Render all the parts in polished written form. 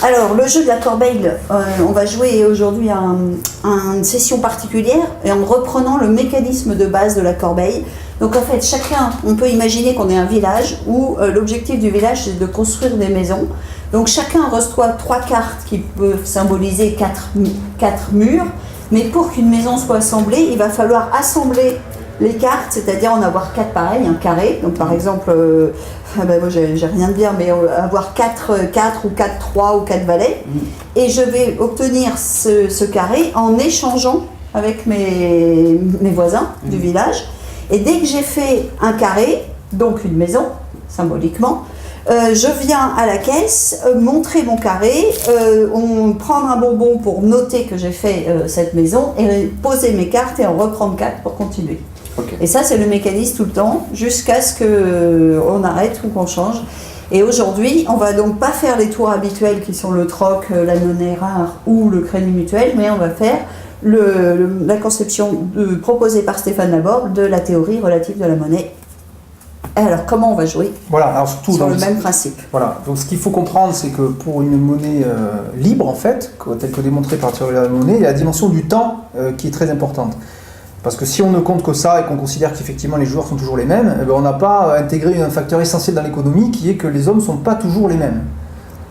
Alors, le jeu de la corbeille, on va jouer aujourd'hui à une session particulière et en reprenant le mécanisme de base de la corbeille. Donc en fait, on peut imaginer qu'on est un village où l'objectif du village c'est de construire des maisons. Donc chacun reçoit 3 cartes qui peuvent symboliser 4 murs. Mais pour qu'une maison soit assemblée, il va falloir assembler les cartes, c'est-à-dire en avoir 4 pareilles, un carré. Donc par exemple, moi j'ai rien de bien, mais avoir 4 ou 4 3 ou 4 valets. Et je vais obtenir ce carré en échangeant avec mes voisins du village. Et dès que j'ai fait un carré, donc une maison, symboliquement, je viens à la caisse, montrer mon carré, prendre un bonbon pour noter que j'ai fait cette maison et poser mes cartes et en reprendre 4 pour continuer. Okay. Et ça, c'est le mécanisme tout le temps, jusqu'à ce qu'on arrête ou qu'on change. Et aujourd'hui, on va donc pas faire les tours habituels qui sont le troc, la monnaie rare ou le crédit mutuel, mais on va faire la conception proposée par Stéphane Laborde de la théorie relative de la monnaie. Alors, comment on va jouer? Voilà, alors surtout sur le même principe. Voilà, donc ce qu'il faut comprendre, c'est que pour une monnaie libre, en fait, telle que démontrée par la théorie de la monnaie, il y a la dimension du temps qui est très importante. Parce que si on ne compte que ça et qu'on considère qu'effectivement les joueurs sont toujours les mêmes, eh bien, on n'a pas intégré un facteur essentiel dans l'économie qui est que les hommes ne sont pas toujours les mêmes.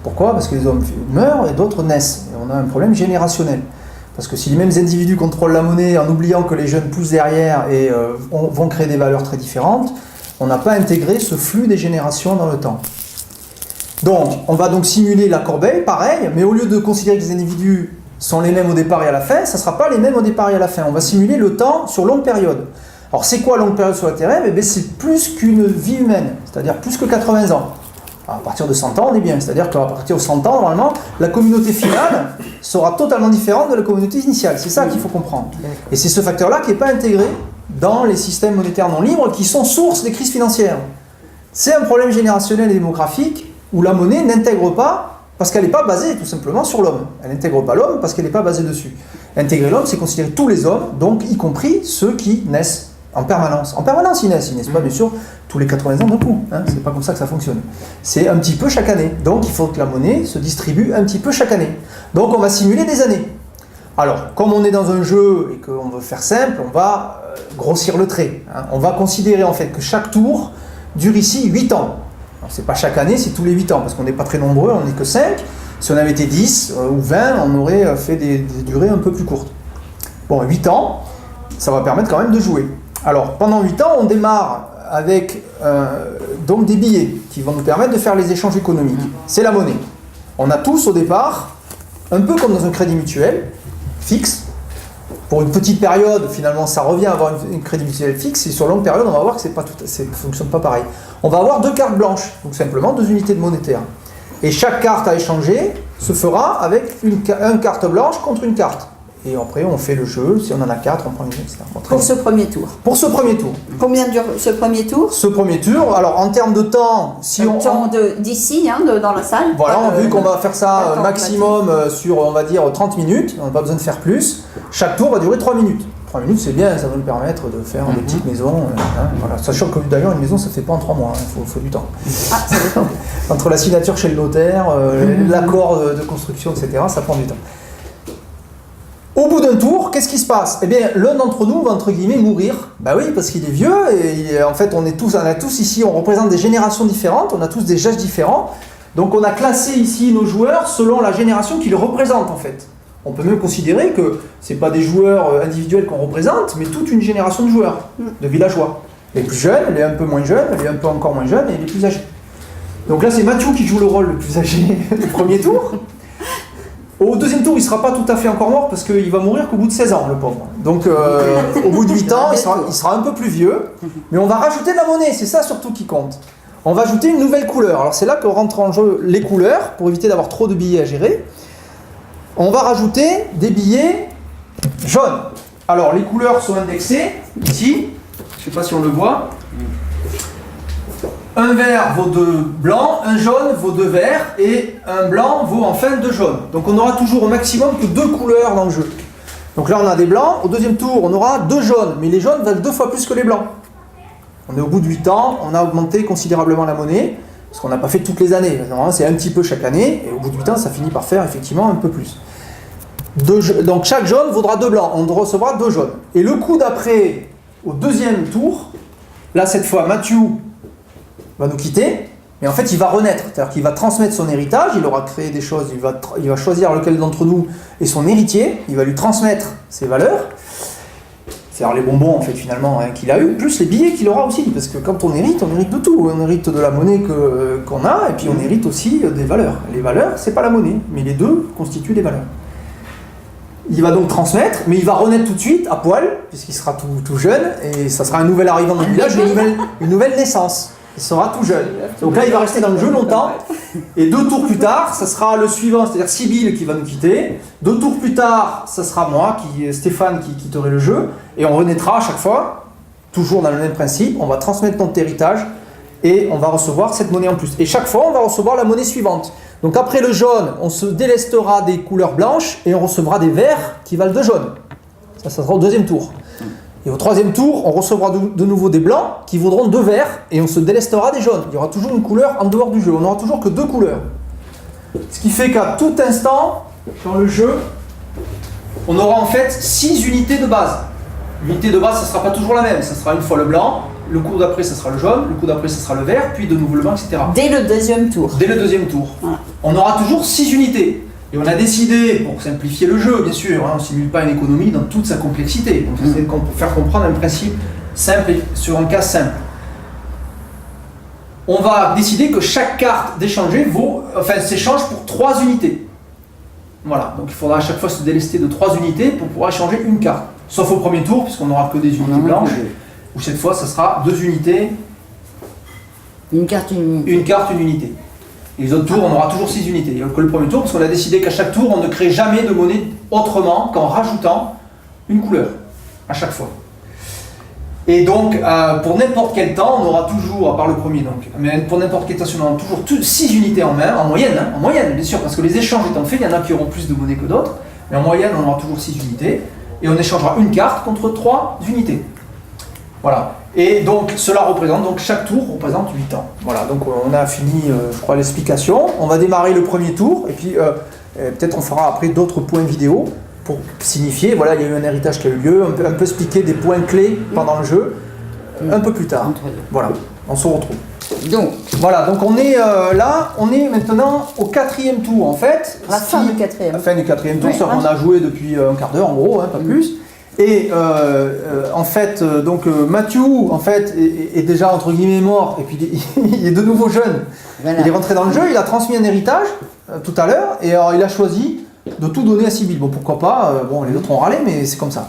Pourquoi? Parce que les hommes meurent et d'autres naissent. Et on a un problème générationnel. Parce que si les mêmes individus contrôlent la monnaie en oubliant que les jeunes poussent derrière et vont créer des valeurs très différentes, on n'a pas intégré ce flux des générations dans le temps. Donc, on va donc simuler la corbeille, pareil, mais au lieu de considérer que les individus sont les mêmes au départ et à la fin, ça ne sera pas les mêmes au départ et à la fin. On va simuler le temps sur longue période. Alors, c'est quoi longue période sur la Terre? Eh bien, c'est plus qu'une vie humaine, c'est-à-dire plus que 80 ans. Alors, à partir de 100 ans, on est bien, c'est-à-dire qu'à partir de 100 ans, normalement, la communauté finale sera totalement différente de la communauté initiale. C'est ça qu'il faut comprendre. Et c'est ce facteur-là qui n'est pas intégré dans les systèmes monétaires non libres qui sont source des crises financières. C'est un problème générationnel et démographique où la monnaie n'intègre pas parce qu'elle n'est pas basée tout simplement sur l'homme. Elle n'intègre pas l'homme parce qu'elle n'est pas basée dessus. Intégrer l'homme, c'est considérer tous les hommes, donc y compris ceux qui naissent en permanence. En permanence, ils naissent pas bien sûr tous les 80 ans d'un coup. Hein, c'est pas comme ça que ça fonctionne. C'est un petit peu chaque année. Donc il faut que la monnaie se distribue un petit peu chaque année. Donc on va simuler des années. Alors, comme on est dans un jeu et qu'on veut faire simple, on va grossir le trait. Hein. On va considérer en fait que chaque tour dure ici 8 ans. C'est pas chaque année, c'est tous les 8 ans, parce qu'on n'est pas très nombreux, on n'est que 5. Si on avait été 10 ou 20, on aurait fait des durées un peu plus courtes. Bon, 8 ans, ça va permettre quand même de jouer. Alors, pendant 8 ans, on démarre avec donc des billets qui vont nous permettre de faire les échanges économiques. C'est la monnaie. On a tous au départ, un peu comme dans un crédit mutuel, fixe. Pour une petite période, finalement, ça revient à avoir une crédit mutuel fixe, et sur longue période, on va voir que ça ne fonctionne pas pareil. On va avoir 2 cartes blanches, donc simplement 2 unités de monétaire. Et chaque carte à échanger se fera avec une carte blanche contre une carte. Et après, on fait le jeu, si on en a 4, on prend les jeux, etc. Bon, pour ce premier tour. Pour ce premier tour. Combien dure ce premier tour? Ce premier tour, alors en termes de temps, si on... temps d'ici, dans la salle. Voilà, vu qu'on va faire ça maximum sur, on va dire, 30 minutes, on n'a pas besoin de faire plus, chaque tour va durer 3 minutes. 3 minutes, c'est bien, ça va nous permettre de faire des petites maisons. Voilà. Sachant que d'ailleurs, une maison, ça ne se fait pas en 3 mois, il faut du temps. Ah, ça dépend. Entre la signature chez le notaire, l'accord de construction, etc., ça prend du temps. Au bout d'un tour, qu'est-ce qui se passe? Eh bien, l'un d'entre nous va, entre guillemets, mourir. Bah oui, parce qu'il est vieux, et en fait, on a tous ici, on représente des générations différentes, on a tous des âges différents. Donc on a classé ici nos joueurs selon la génération qu'ils représentent, en fait. On peut même considérer que ce n'est pas des joueurs individuels qu'on représente, mais toute une génération de joueurs, de villageois. Les plus jeunes, les un peu moins jeunes, les un peu encore moins jeunes, et les plus âgés. Donc là, c'est Mathieu qui joue le rôle le plus âgé du premier tour. Au deuxième tour, il ne sera pas tout à fait encore mort parce qu'il va mourir qu'au bout de 16 ans, le pauvre. Donc au bout de 8 ans, il sera un peu plus vieux. Mais on va rajouter de la monnaie, c'est ça surtout qui compte. On va ajouter une nouvelle couleur. Alors c'est là que rentrent en jeu les couleurs, pour éviter d'avoir trop de billets à gérer. On va rajouter des billets jaunes. Alors les couleurs sont indexées ici. Je ne sais pas si on le voit. Un vert vaut 2 blancs, un jaune vaut 2 verts, et un blanc vaut enfin 2 jaunes. Donc on aura toujours au maximum que 2 couleurs dans le jeu. Donc là on a des blancs, au deuxième tour on aura 2 jaunes, mais les jaunes valent 2 fois plus que les blancs. On est au bout de 8 ans, on a augmenté considérablement la monnaie, Parce qu'on n'a pas fait toutes les années. Normalement, c'est un petit peu chaque année, et au bout du temps, ça finit par faire effectivement un peu plus. Donc chaque jaune vaudra 2 blancs, on recevra 2 jaunes. Et le coup d'après, au deuxième tour, là cette fois, Matthew va nous quitter, mais en fait il va renaître, c'est-à-dire qu'il va transmettre son héritage, il aura créé des choses, il va choisir lequel d'entre nous est son héritier, il va lui transmettre ses valeurs, c'est-à-dire les bonbons en fait finalement qu'il a eu, plus les billets qu'il aura aussi, parce que quand on hérite de tout, on hérite de la monnaie qu'on a, et puis on hérite aussi des valeurs. Les valeurs, c'est pas la monnaie, mais les deux constituent des valeurs. Il va donc transmettre, mais il va renaître tout de suite à poil, puisqu'il sera tout jeune, et ça sera un nouvel arrivant dans le village, une nouvelle naissance. Il sera tout jeune. Donc là, il va rester dans le jeu longtemps, et 2 tours plus tard, ça sera le suivant, c'est-à-dire Sibylle qui va nous quitter. 2 tours plus tard, ça sera moi, Stéphane, qui quitterai le jeu, et on renaîtra à chaque fois, toujours dans le même principe, on va transmettre notre héritage, et on va recevoir cette monnaie en plus. Et chaque fois, on va recevoir la monnaie suivante. Donc après le jaune, on se délestera des couleurs blanches et on recevra des verts qui valent 2 jaunes. Ça sera au deuxième tour. Et au troisième tour, on recevra de nouveau des blancs qui vaudront 2 verts et on se délestera des jaunes. Il y aura toujours une couleur en dehors du jeu. On n'aura toujours que 2 couleurs. Ce qui fait qu'à tout instant, dans le jeu, on aura en fait 6 unités de base. L'unité de base, ça ne sera pas toujours la même. Ça sera une fois le blanc, le coup d'après, ça sera le jaune, le coup d'après, ça sera le vert, puis de nouveau le blanc, etc. Dès le deuxième tour. Dès le deuxième tour. Voilà. On aura toujours 6 unités. Et on a décidé, pour simplifier le jeu, bien sûr, on ne simule pas une économie dans toute sa complexité. Donc, c'est pour faire comprendre un principe simple et sur un cas simple. On va décider que chaque carte d'échanger s'échange pour 3 unités. Voilà, donc il faudra à chaque fois se délester de 3 unités pour pouvoir échanger une carte. Sauf au premier tour, puisqu'on n'aura que des unités blanches, où cette fois, ça sera 2 unités. Une carte, une unité. Une carte, une unité. Et les autres tours, on aura toujours 6 unités. Il n'y a que le premier tour, parce qu'on a décidé qu'à chaque tour, on ne crée jamais de monnaie autrement qu'en rajoutant une couleur, à chaque fois. Et donc, pour n'importe quel temps, on aura toujours, à part le premier donc, mais pour n'importe quel temps, on aura toujours 6 unités en main, en moyenne bien sûr, parce que les échanges étant faits, il y en a qui auront plus de monnaie que d'autres, mais en moyenne, on aura toujours 6 unités, et on échangera une carte contre 3 unités. Voilà. Et donc, cela représente, donc chaque tour représente 8 ans. Voilà, donc on a fini, je crois, l'explication. On va démarrer le premier tour, et puis peut-être on fera après d'autres points vidéo pour signifier, voilà, il y a eu un héritage qui a eu lieu, un peu expliquer des points clés pendant le jeu, un peu plus tard. Voilà, on se retrouve. Donc, voilà, donc on est là, on est maintenant au 4e tour en fait. La fin du 4e. La fin du 4e tour, Oui. ça on a joué depuis un quart d'heure en gros, pas plus. Et en fait, donc Matthew en fait est déjà entre guillemets mort et puis il est de nouveau jeune. voilà. Il est rentré dans le jeu, il a transmis un héritage tout à l'heure et alors il a choisi de tout donner à Sibylle. Bon, pourquoi pas, bon, les autres ont râlé, mais c'est comme ça.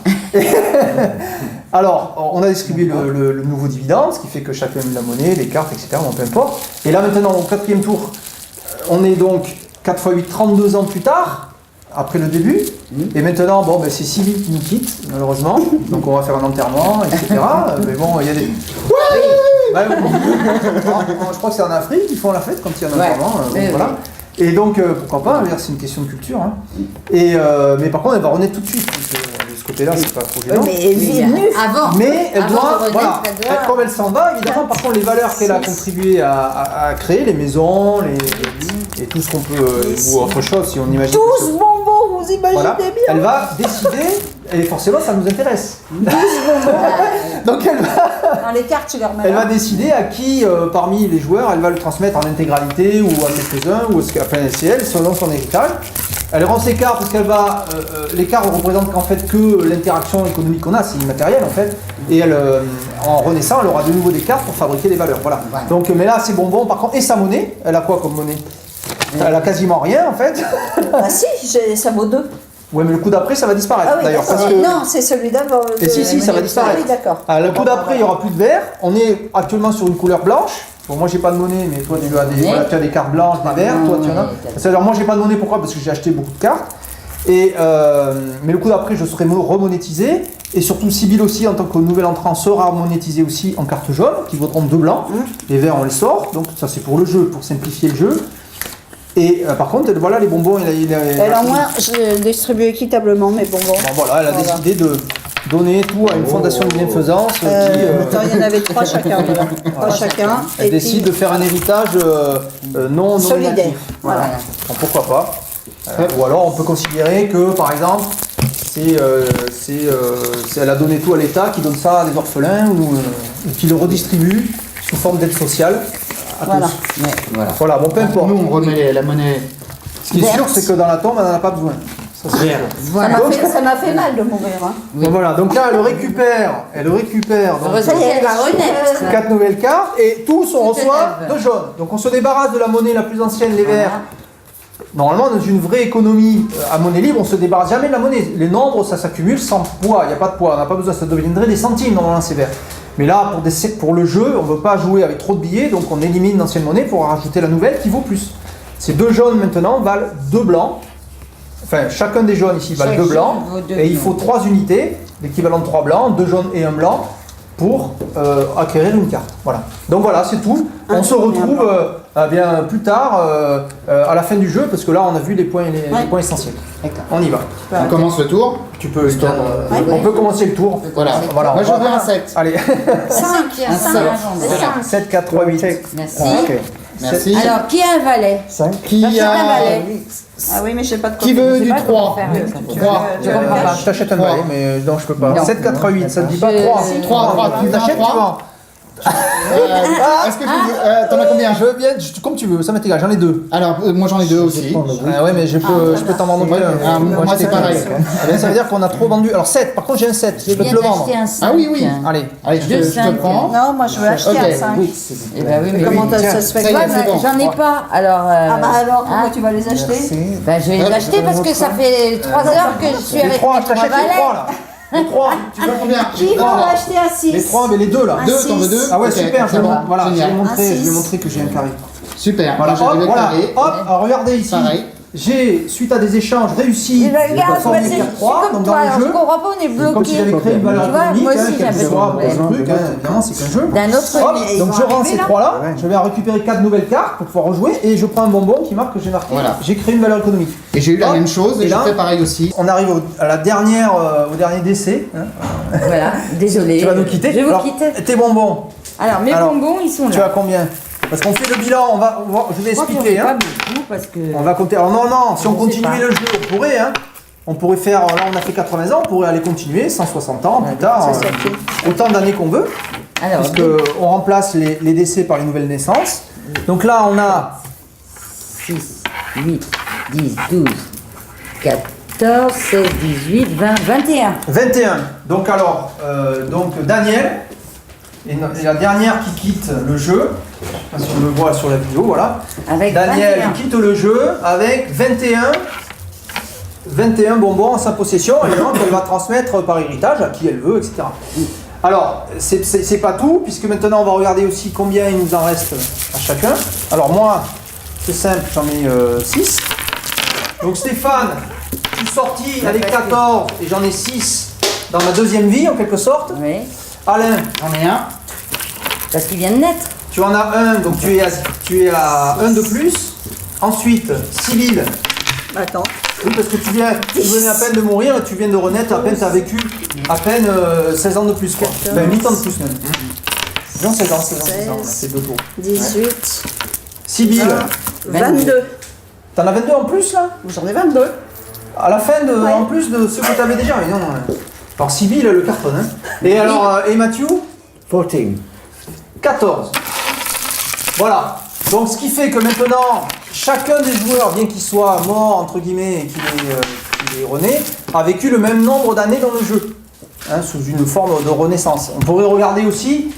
Alors, on a distribué le nouveau dividende, ce qui fait que chacun a mis la monnaie, les cartes, etc., bon, peu importe. Et là, maintenant, au 4e tour, on est donc 4 x 8, 32 ans plus tard, après le début. Et maintenant, bon, ben, c'est Sibylle qui nous quitte, malheureusement. Donc, on va faire un enterrement, etc. Mais bon, il y a des... Ouais, je crois que c'est en Afrique qu'ils font la fête quand il y a un enterrement. Voilà. Et donc, pourquoi pas, c'est une question de culture. Hein. Et, mais par contre, elle va renaître tout de suite. De ce côté-là, c'est pas trop gênant. Mais elle est venue. Avant. Mais elle Avant doit, de renaître, voilà, elle doit- comme elle s'en va, évidemment, par contre, les valeurs qu'elle a contribué à créer, les maisons, et tout ce qu'on peut, ou autre chose, si on imagine. Tous bonbons, vous imaginez Voilà, bien. elle va décider, et forcément, ça nous intéresse. Donc, Dans les cartes, tu leur mets elle va là. décider à qui, parmi les joueurs, elle va le transmettre en intégralité ou à quelques-uns, ou enfin, c'est elle, selon son héritage. Elle rend ses cartes parce qu'elle va. Les cartes ne représentent qu'en fait que l'interaction économique qu'on a, c'est immatériel en fait. Et elle, en renaissant, elle aura de nouveau des cartes pour fabriquer des valeurs. Voilà. Voilà. Donc, mais là, c'est bonbon par contre. Et sa monnaie, elle a quoi comme monnaie? Elle a quasiment rien en fait. Ah si, ça vaut 2. Ouais, mais le coup d'après, ça va disparaître Ah oui, d'ailleurs. d'accord. Parce que... Non, c'est celui d'avant. Et si, ça va disparaître. Ah oui, d'accord. Ah, le coup d'après, il n'y aura plus de vert. On est actuellement sur une couleur blanche. Bon, moi, j'ai pas de monnaie, mais toi, tu as des, voilà, tu as des cartes blanches, des verts. Toi, tu en as. C'est-à-dire, moi, j'ai pas de monnaie. Pourquoi? Parce que j'ai acheté beaucoup de cartes. Et, mais le coup d'après, je serai remonétisé. Et surtout, Sibylle aussi, en tant que nouvel entrant, sera monétisé aussi en cartes jaunes, qui vaudront 2 blancs. Les verts, on les sort. Donc, ça, c'est pour le jeu, pour simplifier le jeu. Et par contre, voilà, les bonbons, Elle, au moins, je distribue équitablement mes bonbons. Bon, voilà, elle a décidé donner tout à une fondation de bienfaisance qui Attends, il y en avait 3 chacun. 3 chacun. elle décide de faire un héritage non solidaire. nominatif. Voilà. Donc, pourquoi pas. Ou alors on peut considérer que par exemple elle a donné tout à l'État qui donne ça à des orphelins ou qui le redistribue sous forme d'aide sociale à Voilà. tous. Ouais, voilà. Voilà, bon, peu importe. Nous, on remet la monnaie Ce qui est sûr, c'est que dans la tombe, elle n'en a pas besoin. Ça, c'est sûr. Voilà. Ça m'a fait mal de mourir. Hein. Donc voilà, donc là, elle le récupère donc, Heureusement qu'elle va renaître. 4 nouvelles cartes et tous on Tout reçoit est neuve. 2 jaunes. Donc on se débarrasse de la monnaie la plus ancienne, les verts. Normalement, dans une vraie économie à monnaie libre, on se débarrasse jamais de la monnaie. Les nombres, ça s'accumule sans poids, il n'y a pas de poids, on n'a pas besoin, ça deviendrait des centimes normalement ces verts. Mais là, pour le jeu, on ne veut pas jouer avec trop de billets, donc on élimine l'ancienne monnaie pour rajouter la nouvelle qui vaut plus. Ces 2 jaunes maintenant valent 2 blancs. Enfin, chacun des jaunes ici valent Chaque 2 blancs. jaune vaut deux Et il blancs. faut 3 unités, l'équivalent de 3 blancs, 2 jaunes et 1 blanc, pour acquérir une carte. Voilà. Donc voilà, c'est tout. On se retrouve bien plus tard, à la fin du jeu, parce que là, on a vu les points essentiels. D'accord. On y va. On commence le tour. Tu peux, Histoire on peut commencer le tour. Voilà. Voilà. Moi, je veux un 7. Allez, 5. Un 5. 7, 4, 3, 8. Merci. Merci. Alors, qui a un valet? Qui J'achète un a... valet. Ah oui, mais je sais pas de quoi. Qui veut sais du pas 3 comment faire. 3. Je comprends pas. Je t'achète un Trois. balai, mais non, je peux pas. Non. 7, 4, 3, 8, ça te dit pas Je- 3. 3, tu T'achètes, tu vends. Est-ce que tu veux... T'en as combien? Je veux bien, comme tu veux, ça m'est égal, j'en ai 2. Alors, moi j'en ai 2 aussi. Ah ouais, mais je peux t'en vendre Ouais, un. moi, c'est j'étais pareil. Eh bien, ça veut dire qu'on a trop vendu. Alors 7, par contre j'ai un 7, je peux te le vendre. Ah oui, oui. Allez. Allez, je Deux te cinq. prends. Non, moi je veux acheter Ok. un 5. Eh ben oui, mais Comment oui. ça se fait Ça y est, quoi, c'est bon. J'en ai pas, alors. Ah bah alors, pourquoi hein tu vas les acheter? Ben, je vais les acheter parce que ça fait 3 heures que je suis Les avec 3, mes je 3 t'achète les 3 valets. là. Les 3. Tu veux combien? Qui va en acheter un 6? Les 3, mais les 2 là. Un 2, t'en veux 2? Ah ouais, super, je vais bon. voilà, je vais Génial. montrer, Un je vais six. montrer que j'ai un carré. Super. Voilà, Moi, j'avais le carré. hop, alors regardez ici. Pareil. J'ai, suite à des échanges, réussi Eh ben, regarde, de former moi, c'est 4-3, comme donc toi, dans alors le je jeu. comprends pas, on est Comme bloqué. si j'avais créé une valeur Tu vois, économique, moi aussi, quel que j'avais soit compris. le truc, évidemment c'est qu'un jeu. D'un autre Hop, lit. Ils donc vont je rends arriver, ces là. 3 là, je vais en récupérer 4 nouvelles cartes pour pouvoir rejouer et je prends un bonbon qui marque que j'ai marqué, Voilà. j'ai créé une valeur économique. Et j'ai eu la Hop. même chose et Et j'ai là, fait pareil aussi. On arrive à la dernière, au dernier décès. Hein. Voilà, désolé. Tu vas nous quitter. Je vais vous Alors, quitter. tes bonbons, Alors, mes alors, bonbons, ils sont tu là. as combien? Parce qu'on fait le bilan, je vais Je crois qu'on expliquer. fait Hein. pas beaucoup parce que. On va compter. Alors non, si on Je sais continuait pas. le jeu, on pourrait. Hein. On pourrait faire, là on a fait 80 ans, on pourrait aller continuer, 160 ans, plus tard, ça suffit. autant d'années qu'on veut, Alors, puisque on remplace les décès par les nouvelles naissances. Donc là on a 6, 8, 10, 12, 14, 16, 18, 20, 21. 21. Donc alors, donc Daniel est la dernière qui quitte le jeu. Je sais pas si on le voit sur la vidéo, voilà. Avec Daniel 21. quitte le jeu avec 21 bonbons en sa possession et donc elle va transmettre par héritage à qui elle veut, etc. Alors, c'est pas tout, puisque maintenant on va regarder aussi combien il nous en reste à chacun. Alors moi, c'est simple, j'en ai 6. Donc Stéphane, je suis sorti avec 14 et j'en ai 6 dans ma deuxième vie en quelque sorte. Oui, Alain, J'en ai un. parce qu'il vient de naître. tu en as un, donc tu es à 1 de plus. Ensuite, Sybille, Attends. oui, parce que tu venais à peine de mourir et tu viens de renaître, à peine tu as vécu à peine 16 ans de plus, quoi. Ben 8 ans de plus même. Non, 16 ans, c'est 2 tours. 18. Sybille, 22. t'en as 22 en plus là? J'en ai 22. À la fin, Ouais. en plus de ceux que tu avais déjà, mais non. Alors Sybille, le carton, hein. Et alors, et Mathieu? 14. 14. Voilà. Donc ce qui fait que maintenant, chacun des joueurs, bien qu'il soit mort, entre guillemets, et qu'il est rené, a vécu le même nombre d'années dans le jeu. Hein, sous une forme de renaissance. On pourrait regarder aussi,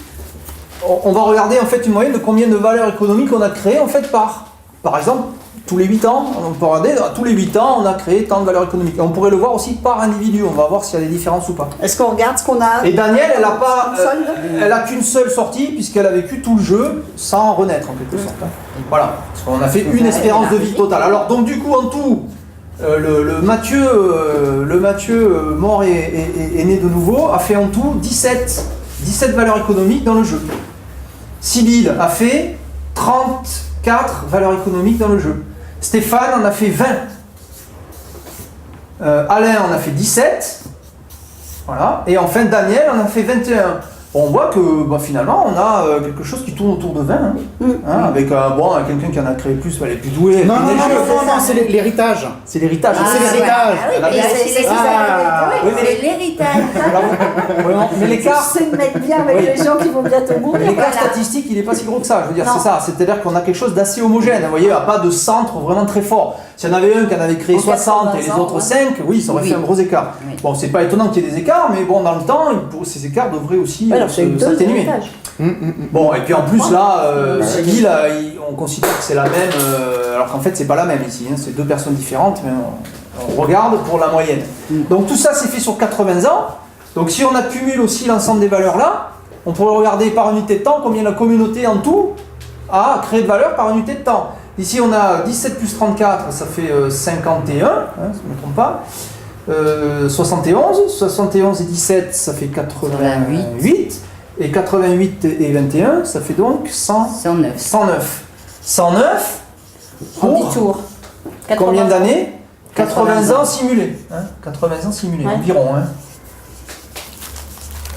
on va regarder en fait une moyenne de combien de valeurs économiques on a créé en fait par exemple, tous les 8 ans, on peut regarder, tous les 8 ans, on a créé tant de valeurs économiques. Et on pourrait le voir aussi par individu, on va voir s'il y a des différences ou pas. Est-ce qu'on regarde ce qu'on a? Et Daniel, elle a pas, Solde. elle a qu'une seule sortie puisqu'elle a vécu tout le jeu sans renaître en quelque sorte. Voilà, parce qu'on a fait une espérance de vie totale. Alors donc du coup en tout, le Mathieu mort et né de nouveau a fait en tout 17 valeurs économiques dans le jeu. Sybille a fait 34 valeurs économiques dans le jeu. Stéphane en a fait 20. Alain en a fait 17. Voilà. Et enfin, Daniel en a fait 21. On voit que finalement, on a quelque chose qui tourne autour de 20. Avec quelqu'un qui en a créé plus, elle est plus douée. Non, c'est l'héritage. C'est l'héritage. C'est l'héritage. C'est l'héritage. Mais l'écart. Je sais me mettre bien avec les gens qui vont bientôt mourir. L'écart statistique, il n'est pas si gros que ça. Je veux dire, c'est ça. C'est-à-dire qu'on a quelque chose d'assez homogène. Vous voyez, il n'y a pas de centre vraiment très fort. S'il y en avait un qui en avait créé 60 et les autres 5, oui, ça aurait fait un gros écart. Oui. Bon, c'est pas étonnant qu'il y ait des écarts, mais bon, dans le temps, ces écarts devraient aussi s'atténuer. Bon, et puis en plus, là, Sylvie, là, on considère que c'est la même, alors qu'en fait, c'est pas la même ici. C'est deux personnes différentes, mais on regarde pour la moyenne. Donc tout ça, c'est fait sur 80 ans. Donc si on accumule aussi l'ensemble des valeurs là, on pourrait regarder par unité de temps combien la communauté en tout a créé de valeur par unité de temps. Ici, on a 17 plus 34, ça fait 51, si je ne me trompe pas. 71 et 17, ça fait 88. Et 88 et 21, ça fait donc 109. 109 En 10 tours. combien d'années 80 ans simulés. 80 ans simulés, environ.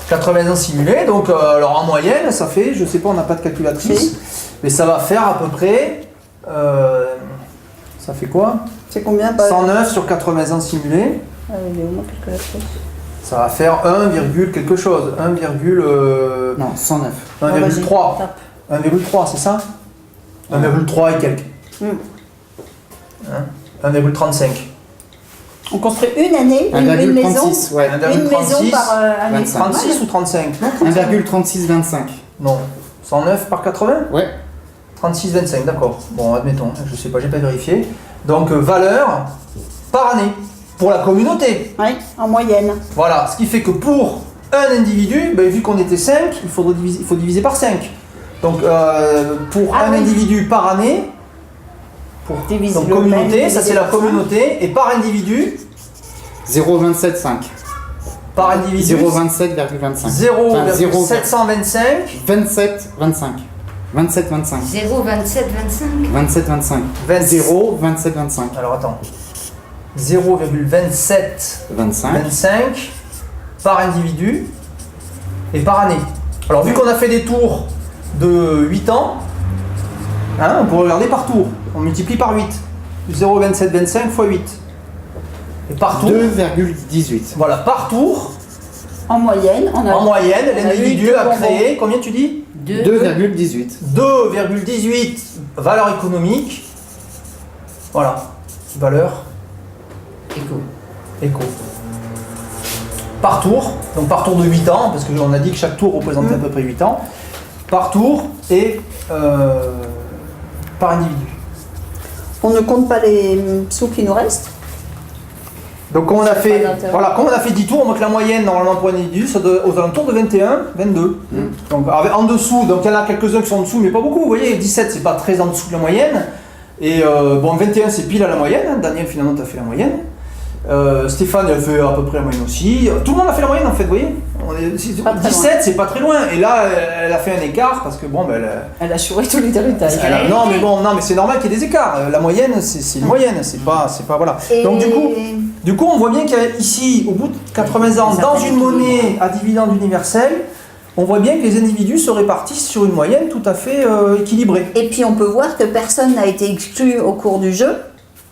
80 ans simulés, donc alors en moyenne, ça fait, je sais pas, on n'a pas de calculatrice, mais ça va faire à peu près, ça fait quoi? C'est combien 109 sur 80 ans simulés. Il est au moins calculatrice. Ça va faire 1, quelque chose. 1, non, 109. 1,3. 1,3, c'est ça 1,3 et quelques. 1,35. On construit une année, une maison. Ouais. Une maison par année. 36 ou 35? 1,3625. Non. 109 par 80? Ouais. 36,25, d'accord. Bon, admettons, je sais pas, j'ai pas vérifié. Donc, valeur par année. Pour la communauté. Oui, en moyenne. Voilà, ce qui fait que pour un individu, vu qu'on était 5, il faut diviser par 5. Donc pour un individu par année, pour donc communauté, ça c'est la communauté, et par individu 0,275. Par individu 0,27,25. 0,725 27,25. 27,25. 0,27,25. 27,25. 0,27,25. Alors attends. 0,2725 par individu et par année. Alors vu qu'on a fait des tours de 8 ans, on peut regarder par tour. On multiplie par 8. 0,2725 fois 8. Et par tour. 2,18. Voilà, par tour. En moyenne, l'individu a créé, combien tu dis 2,18. 2,18 valeur économique. Voilà, valeur éco. Par tour, donc par tour de 8 ans, parce qu'on a dit que chaque tour représentait à peu près 8 ans, par tour et par individu. On ne compte pas les sous qui nous restent. Donc comme on a fait 10 tours, on voit que la moyenne normalement pour un individu, c'est aux alentours de 21, 22. Donc en dessous, donc il y en a quelques-uns qui sont en dessous, mais pas beaucoup. Vous voyez, 17 c'est pas très en dessous de la moyenne. Et 21 c'est pile à la moyenne. Daniel finalement tu as fait la moyenne. Stéphane a fait à peu près la moyenne aussi. Tout le monde a fait la moyenne en fait, vous voyez. 17 c'est pas très loin. Et là elle a fait un écart parce que elle a chouré tous les résultats. Non mais c'est normal qu'il y ait des écarts. La moyenne c'est une moyenne, c'est pas voilà. Et donc du coup on voit bien qu'il y a ici au bout de 80 ans dans une monnaie à dividende universel, on voit bien que les individus se répartissent sur une moyenne tout à fait équilibrée. Et puis on peut voir que personne n'a été exclu au cours du jeu.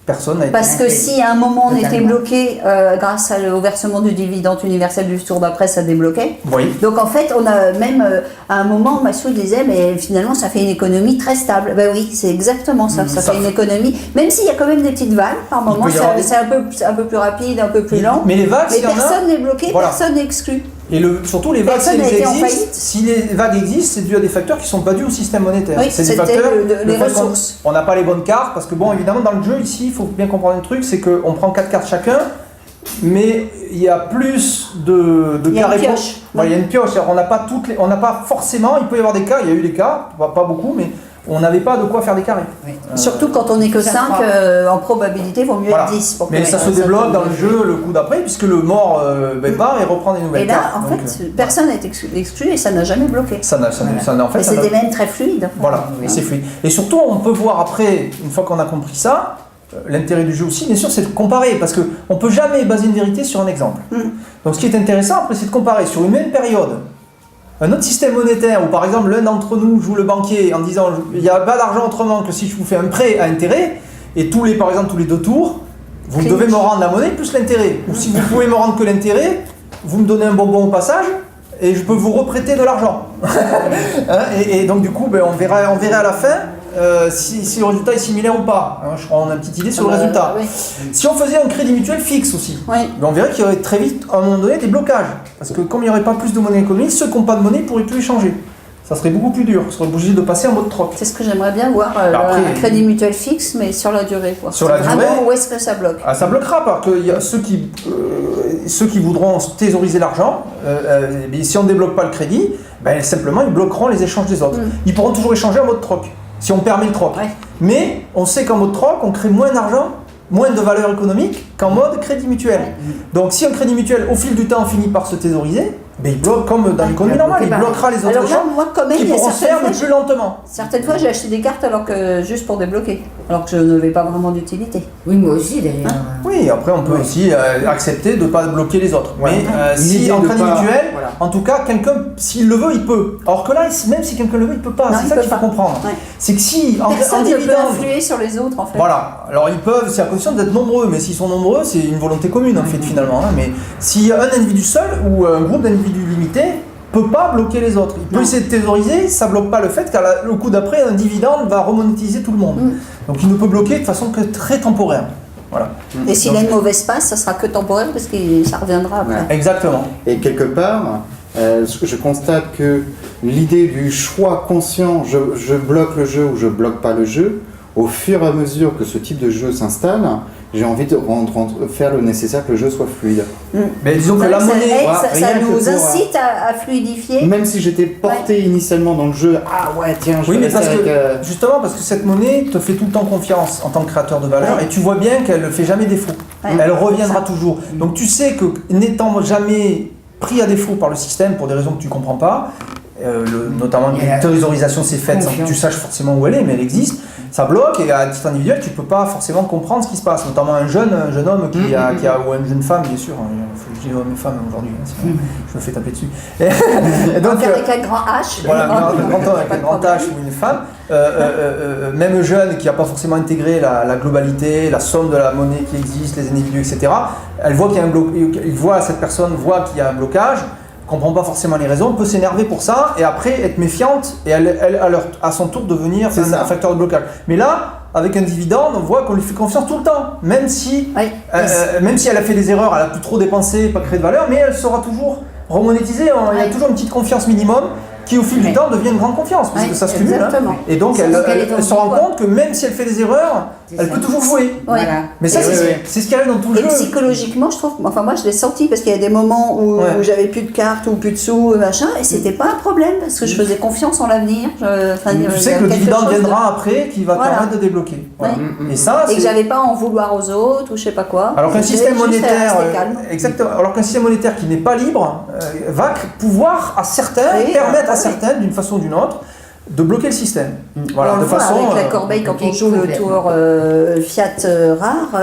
Personne n'a été Parce que si à un moment on était bloqué grâce au versement du dividende universel du tour d'après, ça débloquait. Oui. Donc en fait, on a même à un moment, Massou disait, mais finalement ça fait une économie très stable. Ben oui, c'est exactement ça. Ça fait une économie, même s'il y a quand même des petites vagues, par moment, c'est un peu plus rapide, un peu plus lent. Mais les vagues, mais personne n'est bloqué, personne n'est exclu. Et surtout les vagues, si les vagues existent, c'est dû à des facteurs qui ne sont pas dus au système monétaire. Oui, c'est des facteurs, les ressources. On n'a pas les bonnes cartes, parce que évidemment dans le jeu ici, il faut bien comprendre un truc, c'est qu'on prend 4 cartes chacun, mais il y a plus de carrés. Il y a une pioche. Il y a une pioche, on n'a pas forcément, il peut y avoir des cas, il y a eu des cas, pas beaucoup, mais on n'avait pas de quoi faire des carrés. Oui. Surtout quand on n'est que 5, en probabilité, il vaut mieux être 10. Mais ça se développe dans le jeu le coup d'après, puisque le mort part et reprend des nouvelles cartes. Et là, en fait, personne n'est exclu et ça n'a jamais bloqué. Mais c'était même très fluide. Voilà, c'est fluide. Et surtout, on peut voir après, une fois qu'on a compris ça, l'intérêt du jeu aussi, bien sûr, c'est de comparer, parce qu'on ne peut jamais baser une vérité sur un exemple. Donc ce qui est intéressant, après, c'est de comparer sur une même période un autre système monétaire où, par exemple, l'un d'entre nous joue le banquier en disant il n'y a pas d'argent autrement que si je vous fais un prêt à intérêt, et par exemple, tous les 2 tours, vous devez me rendre la monnaie plus l'intérêt. Ou si vous pouvez me rendre que l'intérêt, vous me donnez un bonbon au passage, et je peux vous reprêter de l'argent. et donc du coup, on verra à la fin si le résultat est similaire ou pas. Je crois qu'on a une petite idée sur le résultat. Oui. Si on faisait un crédit mutuel fixe aussi, Oui. on verrait qu'il y aurait très vite, à un moment donné, des blocages. Parce que comme il n'y aurait pas plus de monnaie économique, ceux qui n'ont pas de monnaie ne pourraient plus échanger. Ça serait beaucoup plus dur, on serait obligé de passer en mode troc. C'est ce que j'aimerais bien voir, un crédit mutuel fixe, mais sur la durée. Quoi. Sur la durée, vraiment, où est-ce que ça bloque? Ça bloquera, parce qu'il y a ceux qui voudront thésauriser l'argent, si on ne débloque pas le crédit, simplement ils bloqueront les échanges des autres. Ils pourront toujours échanger en mode troc, si on permet le troc. Ouais. Mais on sait qu'en mode troc, on crée moins d'argent, moins de valeur économique qu'en mode crédit mutuel. Donc si un crédit mutuel, au fil du temps, finit par se thésauriser, il bloque comme dans l'économie normale, il bloquera les autres Alors là, échanges moi, quand même, qui il y a pourront se faire, mais plus lentement. certaines fois, j'ai acheté des cartes juste pour débloquer, alors que je n'avais pas vraiment d'utilité. Oui, moi aussi d'ailleurs. Oui, après on peut aussi accepter de ne pas bloquer les autres. Ouais. Mais si en crédit mutuel, voilà. en tout cas, quelqu'un, s'il le veut, il peut. Alors que là, même si quelqu'un le veut, il ne peut pas. Non, C'est il ça peut qu'il faut pas. comprendre. Ouais. C'est que si en Personne ne peut dividende. influer sur les autres, en fait. Voilà, alors ils peuvent, c'est à condition d'être nombreux, mais s'ils sont nombreux, c'est une volonté commune en fait finalement. Mais si un individu seul ou un groupe d'individus limités peut pas bloquer les autres, il peut essayer de thésauriser, ça bloque pas le fait qu'au coup d'après, un dividende va remonétiser tout le monde. Donc il ne peut bloquer de façon que très temporaire. Voilà. Et s'il a une mauvaise passe, ça sera que temporaire parce que ça reviendra après. Ouais. Exactement. Et quelque part, je constate que l'idée du choix conscient, je bloque le jeu ou je bloque pas le jeu, au fur et à mesure que ce type de jeu s'installe, j'ai envie de faire le nécessaire que le jeu soit fluide. Mais disons que la monnaie, ça rien que nous pour, incite à fluidifier. Même si j'étais porté initialement dans le jeu, ah ouais tiens, je oui, vais mais parce rester que, avec, justement, parce que cette monnaie te fait tout le temps confiance en tant que créateur de valeur, et tu vois bien qu'elle ne fait jamais défaut. Ouais. Elle reviendra toujours. Donc tu sais que n'étant jamais pris à défaut par le système pour des raisons que tu ne comprends pas, notamment une thésaurisation s'est faite sans que tu saches forcément où elle est, mais elle existe, ça bloque, et à titre individuel, tu ne peux pas forcément comprendre ce qui se passe, notamment un jeune homme ou une jeune femme, bien sûr, il faut que je dise homme et femme aujourd'hui, sinon je me fais taper dessus. Et Donc, avec un grand H. voilà, Oh, un grand homme avec un grand H ou une femme, même jeune qui n'a pas forcément intégré la globalité, la somme de la monnaie qui existe, les individus, etc., elle voit qu'il y a cette personne voit qu'il y a un blocage, comprend pas forcément les raisons, peut s'énerver pour ça et après être méfiante et à son tour devenir un facteur de blocage. Mais là, avec un dividende, on voit qu'on lui fait confiance tout le temps, même si elle a fait des erreurs, elle a plus trop dépensé, pas créé de valeur, mais elle sera toujours remonétisée. Il y a toujours une petite confiance minimum qui au fil du temps devient une grande confiance, parce que ça se cumule. Hein. Et donc elle se rend compte que même si elle fait des erreurs, elle peut toujours jouer. Voilà. Mais ça, c'est ce qu'il y a dans tout le jeu. Et psychologiquement, je trouve, enfin moi je l'ai senti parce qu'il y a des moments où j'avais plus de cartes ou plus de sous, machin, et c'était pas un problème parce que je faisais confiance en l'avenir. Tu sais que le dividende viendra après qui va permettre de débloquer. Voilà. Et ça, et que j'avais pas à en vouloir aux autres ou je sais pas quoi. Alors qu'un système monétaire, exactement. Alors qu'un système monétaire qui n'est pas libre va pouvoir à certains permettre à certains d'une façon ou d'une autre de bloquer le système. Voilà, de façon avec la corbeille quand on joue le tour Fiat rare,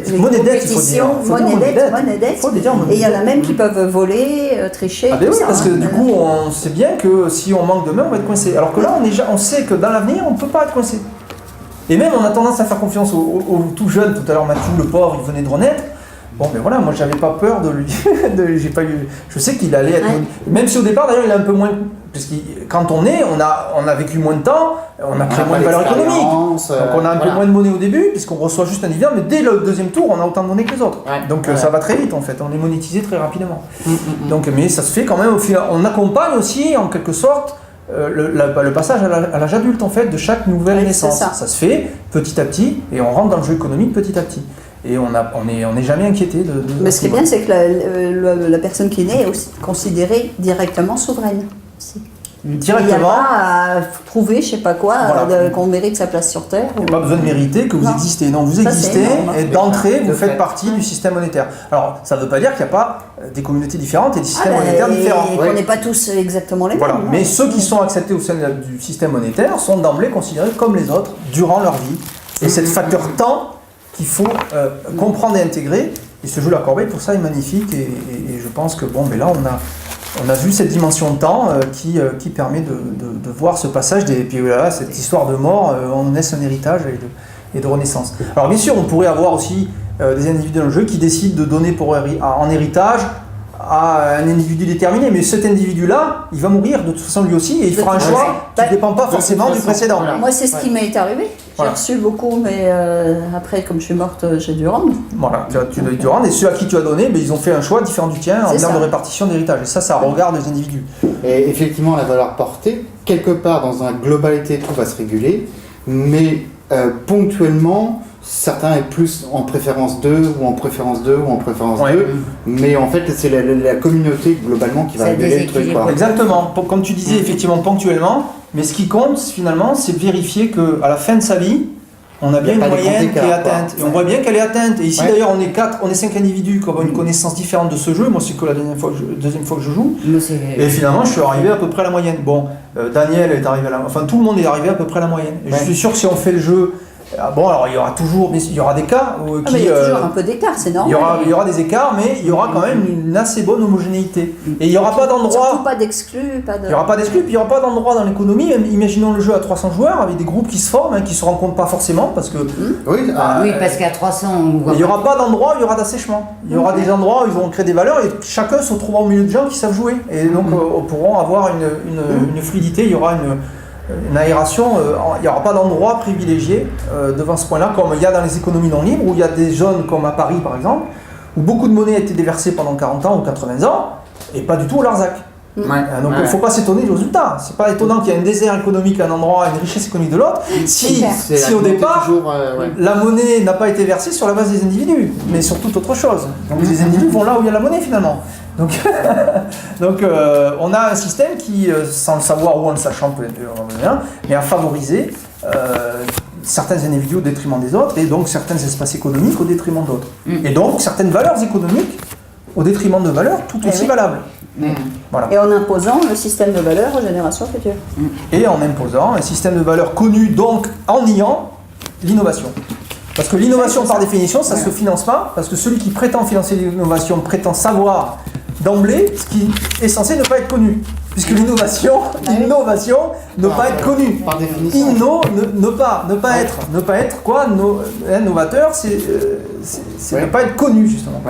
les monnaie dette, il faut dire. Monnaie dette. Et il y en a même qui peuvent voler, tricher. Ah ben oui, parce que du coup, on sait bien que si on manque de main, on va être coincé. Alors que là, on sait que dans l'avenir, on ne peut pas être coincé. Et même, on a tendance à faire confiance aux tout jeunes. Tout à l'heure, Mathieu, le pauvre, il venait de renaître. Bon, ben voilà, moi, j'avais pas peur de lui. Je sais qu'il allait être. Même si au départ, d'ailleurs, il a un peu moins. Parce que quand on est, on a vécu moins de temps, on a créé moins de valeur économique. Donc on a un peu moins de monnaie au début, puisqu'on reçoit juste un dividende, mais dès le deuxième tour, on a autant de monnaie que les autres. Donc ça va très vite en fait, on est monétisé très rapidement. Donc, mais ça se fait quand même au final. On accompagne aussi en quelque sorte le passage à l'âge adulte en fait de chaque nouvelle naissance. Ça se fait petit à petit et on rentre dans le jeu économique petit à petit. Et on n'est jamais inquiété de mais ce qui est bien, c'est que la personne qui est née est aussi considérée directement souveraine. Directement. Il n'y a pas à prouver, je sais pas quoi, qu'on mérite sa place sur Terre. Il n'y a pas besoin de mériter que vous existez. Non, vous existez et d'entrée, vous faites partie du système monétaire. Alors, ça ne veut pas dire qu'il n'y a pas des communautés différentes et des systèmes monétaires différents. Et qu'on n'est pas tous exactement les mêmes. Voilà. Mais ceux qui sont acceptés au sein du système monétaire sont d'emblée considérés comme les autres durant leur vie. Et ce facteur temps qu'il faut comprendre et intégrer. Et ce jeu La Corbeille, pour ça, est magnifique. Et je pense que là, on a vu cette dimension de temps qui permet de voir ce passage. Et puis voilà, cette histoire de mort, on laisse un héritage et de renaissance. Alors bien sûr, on pourrait avoir aussi des individus dans le jeu qui décident de donner en héritage à un individu déterminé, mais cet individu-là, il va mourir de toute façon lui aussi et il fera un choix qui ne dépend pas forcément du précédent. Voilà. Moi, c'est ce qui m'est arrivé. J'ai reçu beaucoup, mais après, comme je suis morte, j'ai dû rendre. Voilà, tu dois te rendre, et ceux à qui tu as donné, ils ont fait un choix différent du tien en termes de répartition d'héritage. Et ça regarde les individus. Et effectivement, la valeur portée, quelque part dans une globalité, tout va se réguler, mais ponctuellement, certains est plus en préférence 2 ou en préférence 2 ou en préférence 2, mais en fait c'est la communauté globalement qui va révéler le truc. Exactement, comme tu disais effectivement ponctuellement, mais ce qui compte finalement c'est de vérifier qu'à la fin de sa vie, on a bien une moyenne qui est atteinte. Et on voit bien qu'elle est atteinte. Et ici d'ailleurs on est 5 individus qui ont une connaissance différente de ce jeu. Moi c'est que la deuxième fois que je joue. Et finalement je suis arrivé à peu près à la moyenne. Bon, Daniel est arrivé enfin tout le monde est arrivé à peu près à la moyenne. Et je suis sûr que si on fait le jeu, alors il y aura des cas où il y a toujours un peu d'écart, c'est normal. Il y aura des écarts, mais il y aura quand même une assez bonne homogénéité. Et il n'y aura pas d'endroit. Surtout pas d'exclus. Il n'y aura pas d'exclus, puis il n'y aura pas d'endroit dans l'économie. Imaginons le jeu à 300 joueurs avec des groupes qui se forment, qui ne se rencontrent pas forcément parce que. Oui, parce qu'à 300, on voit. Il n'y aura pas d'endroit où il y aura d'assèchement. Il y aura des endroits où ils vont créer des valeurs et chacun se retrouvera au milieu de gens qui savent jouer. Et donc, pourront avoir une fluidité, il y aura une aération, il n'y aura pas d'endroit privilégié devant ce point-là, comme il y a dans les économies non libres, où il y a des zones comme à Paris par exemple, où beaucoup de monnaie a été déversée pendant 40 ans ou 80 ans, et pas du tout au Larzac. Donc il ne faut pas s'étonner du résultat. C'est pas étonnant qu'il y ait un désert économique à un endroit, une richesse économique de l'autre, si au départ, la monnaie n'a pas été versée sur la base des individus, mais sur toute autre chose. Donc les individus vont là où il y a la monnaie finalement. Donc, on a un système qui, sans le savoir ou en le sachant peut-être, mais a favorisé certains individus au détriment des autres, et donc certains espaces économiques au détriment d'autres. Et donc certaines valeurs économiques au détriment de valeurs tout aussi valables. Voilà. Et en imposant le système de valeurs aux générations futures. Et en imposant un système de valeurs connu, donc en niant l'innovation. Parce que l'innovation, par définition, ça ne se finance pas, parce que celui qui prétend financer l'innovation prétend savoir d'emblée ce qui est censé ne pas être connu. Puisque l'innovation ne pas être connue. Par définition. Ne pas être quoi, novateur, c'est ne pas être connu justement.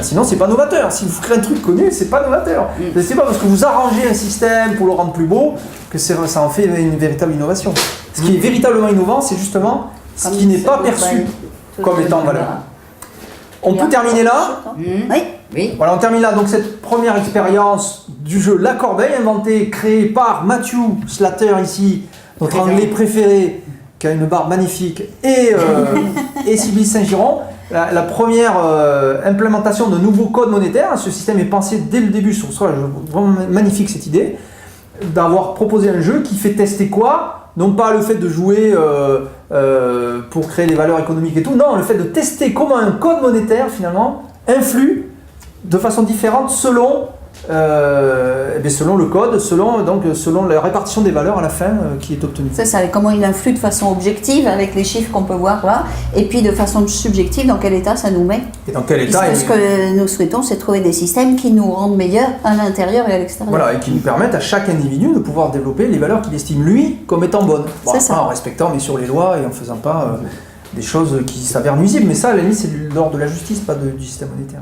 Sinon c'est pas novateur. Si vous créez un truc connu, c'est pas novateur. C'est pas parce que vous arrangez un système pour le rendre plus beau que ça en fait une véritable innovation. Ce qui est véritablement innovant, c'est justement ce qui n'est pas perçu comme étant en valeur. On peut terminer là. Oui. Voilà, on termine là donc cette première expérience du jeu La Corbeille, inventé, créé par Matthew Slater ici, notre anglais préféré, qui a une barbe magnifique, et Sybille Saint-Giron. La première implémentation de nouveaux codes monétaires. Ce système est pensé dès le début sur ça, vraiment magnifique cette idée, d'avoir proposé un jeu qui fait tester quoi ? Non pas le fait de jouer pour créer des valeurs économiques et tout, non, le fait de tester comment un code monétaire finalement influe de façon différente selon le code, selon la répartition des valeurs à la fin qui est obtenue. C'est ça, comment il influe de façon objective avec les chiffres qu'on peut voir là, et puis de façon subjective dans quel état ça nous met. Et dans quel état ce que nous souhaitons, c'est trouver des systèmes qui nous rendent meilleurs à l'intérieur et à l'extérieur. Voilà, et qui nous permettent à chaque individu de pouvoir développer les valeurs qu'il estime lui comme étant bonnes. C'est ça. En respectant bien sûr les lois et en faisant pas des choses qui s'avèrent nuisibles, mais ça à la limite c'est de l'ordre de la justice, pas du système monétaire.